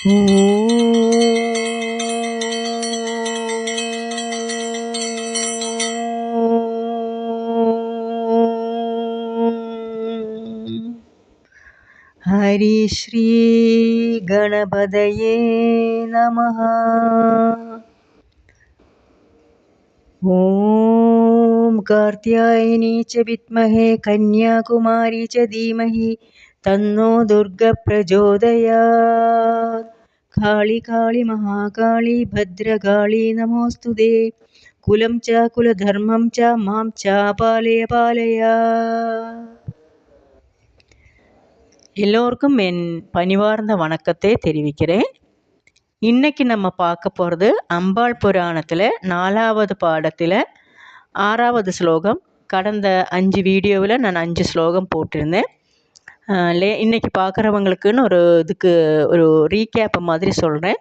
ஹரி ஸ்ரீ கணபதயே நமஹ. ஓம் கார்த்தியாயினி ச வித்மஹே கன்யாகுமாரி ச தீமஹி தன்னோ துர்க பிரச்சோதயாத். காளி காளி மகாகாளி பத்ரகாளி நமோஸ்துதே. குலம் ச குலதர்மம் ச மாம் ச பாலய பாலய. எல்லோருக்கும் என் பணிவார்ந்த வணக்கத்தை தெரிவிக்கிறேன். இன்னைக்கு நம்ம பார்க்க போகிறது அம்பாள் புராணத்தில் 4வது பாடத்தில் 6வது ஸ்லோகம். கடந்த 5 வீடியோவில் நான் 5 ஸ்லோகம் போட்டிருந்தேன். இன்னைக்கு பார்க்குறவங்களுக்குன்னு ஒரு ரீகேப் மாதிரி சொல்கிறேன்.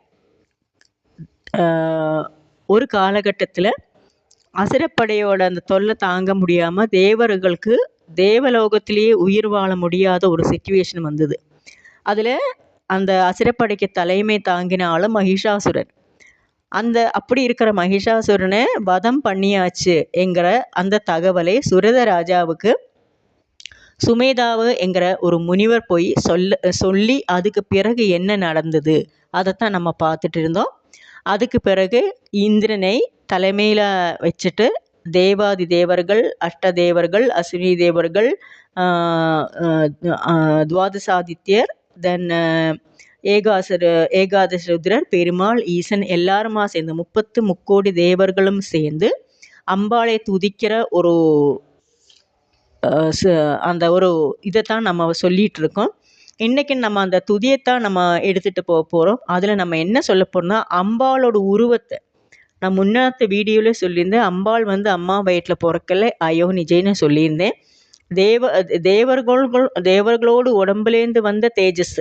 ஒரு காலகட்டத்தில் அசுரப்படையோட அந்த தொல்லை தாங்க முடியாமல் தேவர்களுக்கு தேவலோகத்திலேயே உயிர் வாழ முடியாத ஒரு சிச்சுவேஷன் வந்தது. அதில் அந்த அசுரப்படைக்கு தலைமை தாங்கின ஆளும் மகிஷாசுரன். அப்படி இருக்கிற மகிஷாசுரனை வதம் பண்ணியாச்சு என்கிற அந்த தகவலை சுரத ராஜாவுக்கு சுமேதாவு என்கிற ஒரு முனிவர் போய் சொல்லி அதுக்கு பிறகு என்ன நடந்தது அதைத்தான் நம்ம பார்த்துட்டு இருந்தோம். அதுக்கு பிறகு இந்திரனை தலைமையில் வச்சுட்டு தேவாதி தேவர்கள், அஷ்டதேவர்கள், அஸ்வினி தேவர்கள், துவாதசாதித்யர், தென் ஏகாதச ருத்ரர், பெருமாள், ஈசன் எல்லாருமா சேர்ந்து 30 முக்கோடி தேவர்களும் சேர்ந்து அம்பாளை துதிக்கிற அந்த ஒரு இதைத்தான் நம்ம சொல்லிகிட்டு இருக்கோம். இன்றைக்கி நம்ம அந்த துதியைத்தான் நம்ம எடுத்துகிட்டு போகிறோம். அதில் நம்ம என்ன சொல்ல போகிறோம்னா, அம்பாளோட உருவத்தை நான் முன்னாத்த வீடியோவில் சொல்லியிருந்தேன். அம்பாள் அம்மா வயிற்றில் பிறக்கல, அயோனிஜைன்னு சொல்லியிருந்தேன். தேவர்களோடு உடம்புலேருந்து வந்த தேஜஸ்,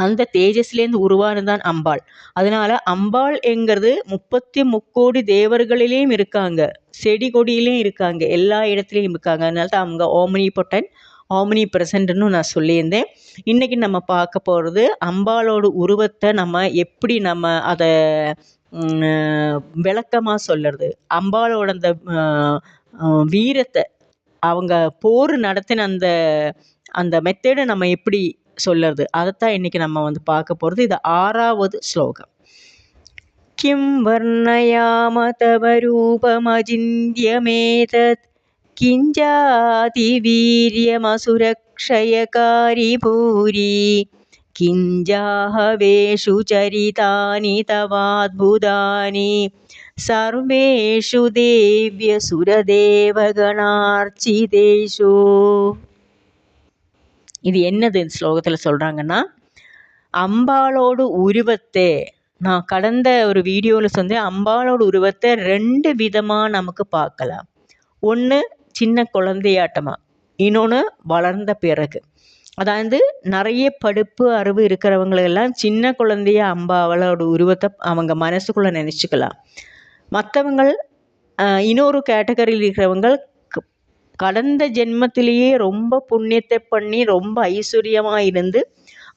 அந்த தேஜஸ்லேருந்து உருவானதான் அம்பாள். அதனால் அம்பாள் என்கிறது 30 முக்கோடி தேவர்களிலேயும் இருக்காங்க, செடி கொடியிலையும் இருக்காங்க, எல்லா இடத்துலையும் இருக்காங்க. அதனால தான் அவங்க ஓமினி பொட்டன், ஓமினி ப்ரெசன்ட்னு நான் சொல்லியிருந்தேன். இன்றைக்கி நம்ம பார்க்க போகிறது அம்பாளோட உருவத்தை நம்ம எப்படி நம்ம அதை விளக்கமாக சொல்கிறது, அம்பாளோட அந்த வீரத்தை, அவங்க போர் நடத்தின அந்த மெத்தடை நம்ம எப்படி சொல்கிறது, அதைத்தான் இன்றைக்கி நம்ம பார்க்க போகிறது. இது 6வது ஸ்லோகம். கிம் வர்ணயாம தவ ரூபமஜிந்த்யமேதத் கிஞ்சாதி வீரியமசுரக்ஷயகாரி பூரி கிஞ்சாஹவேஷு சரிதானி தவாத்புதானி சர்வேஷு தேவ்ய சுரதேவகணார்ச்சிதேஷு. இது என்னது இந்த ஸ்லோகத்தில் சொல்கிறாங்கன்னா, அம்பாளோட உருவத்தை நான் கடந்த ஒரு வீடியோவில் சொன்னேன். அம்பாளோட உருவத்தை 2 விதமாக நமக்கு பார்க்கலாம். ஒன்று சின்ன குழந்தையாட்டமாக, இன்னொன்று வளர்ந்த பிறகு. அதாவது நிறைய படிப்பு அறிவு இருக்கிறவங்களெல்லாம் சின்ன குழந்தைய அம்பாளோட உருவத்தை அவங்க மனசுக்குள்ளே நினச்சிக்கலாம். மற்றவங்கள் இன்னொரு கேட்டகரியில் இருக்கிறவங்க கடந்த ஜென்மத்திலேயே ரொம்ப புண்ணியத்தை பண்ணி ரொம்ப ஐஸ்வர்யமாக இருந்து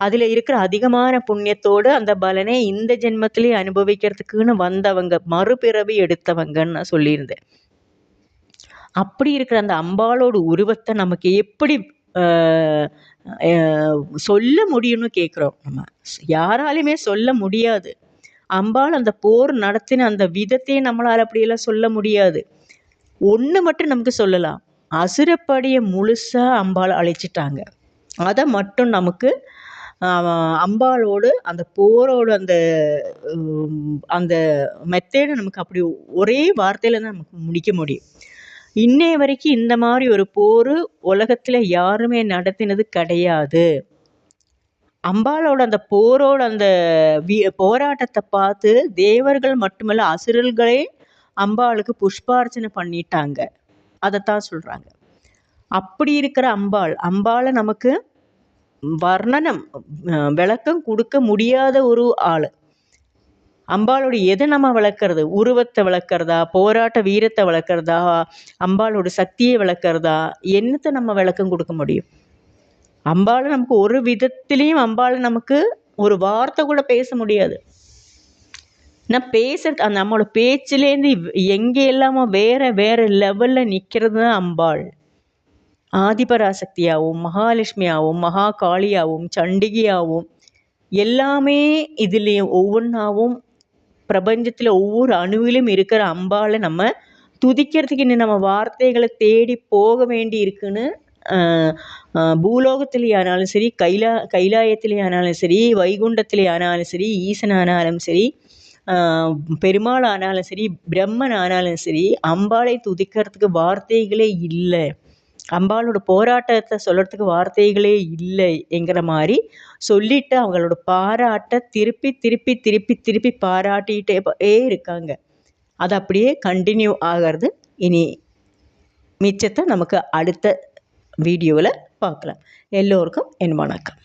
அதில் இருக்கிற அதிகமான புண்ணியத்தோடு அந்த பலனை இந்த ஜென்மத்திலேயே அனுபவிக்கிறதுக்குன்னு வந்தவங்க, மறுபிறவி எடுத்தவங்கன்னு நான் சொல்லியிருந்தேன். அப்படி இருக்கிற அந்த அம்பாளோட உருவத்தை நமக்கு எப்படி சொல்ல முடியும்னு கேட்குறோம். நம்ம யாராலையுமே சொல்ல முடியாது. அம்பாள் அந்த போர் நடத்தின அந்த விதத்தையே நம்மளால் அப்படியெல்லாம் சொல்ல முடியாது. ஒன்று மட்டும் நமக்கு சொல்லலாம், அசுரப்படியை முழுசாக அம்பாள் அழிச்சிட்டாங்க. அதை மட்டும் நமக்கு அம்பாளோடு அந்த போரோடு அந்த மெத்தேடை நமக்கு அப்படி ஒரே வார்த்தையில் தான் நமக்கு முடிக்க முடியும். இன்னைய வரைக்கும் இந்த மாதிரி ஒரு போர் உலகத்தில் யாருமே நடத்தினது கிடையாது. அம்பாளோட அந்த போரோட அந்த போராட்டத்தை பார்த்து தேவர்கள் மட்டுமல்ல அசுரர்களே அம்பாளுக்கு புஷ்பார்ச்சனை பண்ணிட்டாங்க. அதைத்தான் சொல்கிறாங்க. அப்படி இருக்கிற அம்பாளை நமக்கு வர்ணனம் விளக்கம் கொடுக்க முடியாத ஒரு ஆள். அம்பாளோட எதை நம்ம விளக்குறது? உருவத்தை விளக்குறதா, போராட்ட வீரத்தை விளக்குறதா, அம்பாளோட சக்தியை விளக்குறதா, என்னத்தை நம்ம விளக்கம் கொடுக்க முடியும்? அம்பாளை நமக்கு ஒரு விதத்திலையும் அம்பாளை நமக்கு ஒரு வார்த்தை கூட பேச முடியாது. நான் பேசுறது நம்மளோட பேச்சிலேருந்து எங்கே எல்லாமோ வேறு வேறு லெவலில் நிற்கிறது தான் அம்பாள். ஆதிபராசக்தியாகவும் மகாலட்சுமியாகவும் மகாகாளியாகவும் சண்டிகையாகவும் எல்லாமே இதுலேயும் ஒவ்வொன்றாவும் பிரபஞ்சத்தில் ஒவ்வொரு அணுவிலும் இருக்கிற அம்பாளை நம்ம துதிக்கிறதுக்கு இன்னும் நம்ம வார்த்தைகளை தேடி போக வேண்டி இருக்குன்னு பூலோகத்திலே ஆனாலும் சரி, கைலாயத்திலே ஆனாலும் சரி, வைகுண்டத்திலே ஆனாலும் சரி, ஈசனானாலும் சரி, பெருமாள் ஆனாலும் சரி, பிரம்மன் ஆனாலும் சரி, அம்பாளை துதிக்கிறதுக்கு வார்த்தைகளே இல்லை. அம்பாளோட போராட்டத்தை சொல்கிறதுக்கு வார்த்தைகளே இல்லை என்கிற மாதிரி சொல்லிவிட்டு அவங்களோட பாராட்டை திருப்பி திருப்பி திருப்பி திருப்பி பாராட்டிகிட்டே இருக்காங்க. அது அப்படியே கண்டினியூ ஆகிறது. இனி மிச்சத்தை நமக்கு அடுத்த வீடியோவில் பார்க்கலாம். எல்லோருக்கும் என் வணக்கம்.